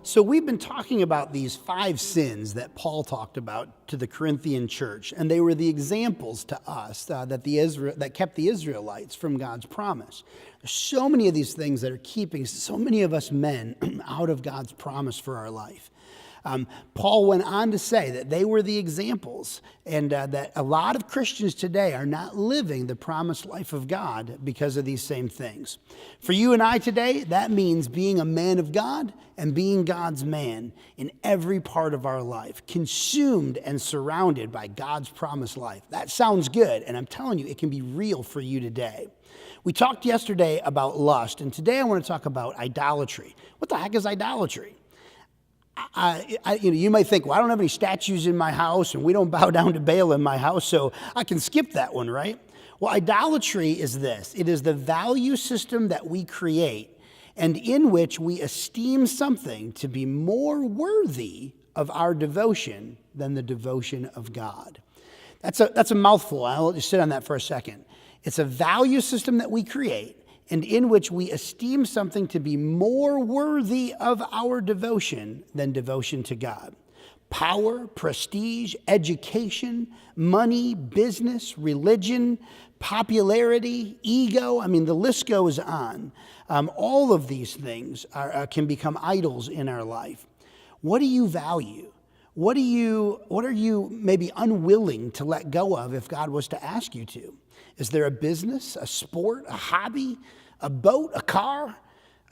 So we've been talking about these 5 sins that Paul talked about to the Corinthian church, and they were the examples to us that kept the Israelites from God's promise. There's so many of these things that are keeping so many of us men out of God's promise for our life. Paul went on to say that they were the examples, and that a lot of Christians today are not living the promised life of God because of these same things. For you and I today, that means being a man of God and being God's man in every part of our life, consumed and surrounded by God's promised life. That sounds good, and I'm telling you, it can be real for you today. We talked yesterday about lust, and today I want to talk about idolatry. What the heck is idolatry? You might think, well, I don't have any statues in my house and we don't bow down to Baal in my house, so I can skip that one, right? Well, idolatry is this. It is the value system that we create and in which we esteem something to be more worthy of our devotion than the devotion of God. That's a mouthful. I'll just sit on that for a second. It's a value system that we create and in which we esteem something to be more worthy of our devotion than devotion to God. Power, prestige, education, money, business, religion, popularity, ego, the list goes on. All of these things can become idols in our life. What do you value? What are you maybe unwilling to let go of if God was to ask you to? Is there a business, a sport, a hobby, a boat, a car,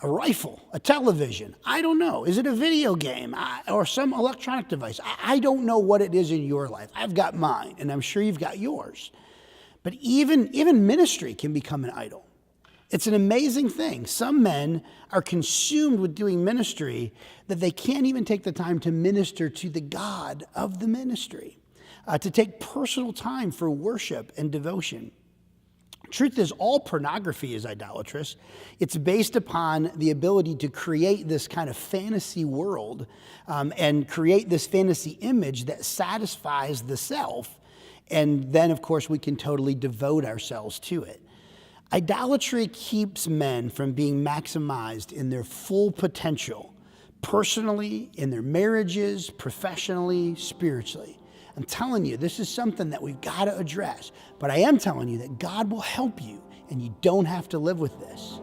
a rifle, a television? I don't know. Is it a video game or some electronic device? I don't know what it is in your life. I've got mine, and I'm sure you've got yours. But even ministry can become an idol. It's an amazing thing. Some men are consumed with doing ministry that they can't even take the time to minister to the God of the ministry, to take personal time for worship and devotion. Truth is, all pornography is idolatrous. It's based upon the ability to create this kind of fantasy world and create this fantasy image that satisfies the self. And then, of course, we can totally devote ourselves to it. Idolatry keeps men from being maximized in their full potential, personally, in their marriages, professionally, spiritually. I'm telling you, this is something that we've got to address. But I am telling you that God will help you, and you don't have to live with this.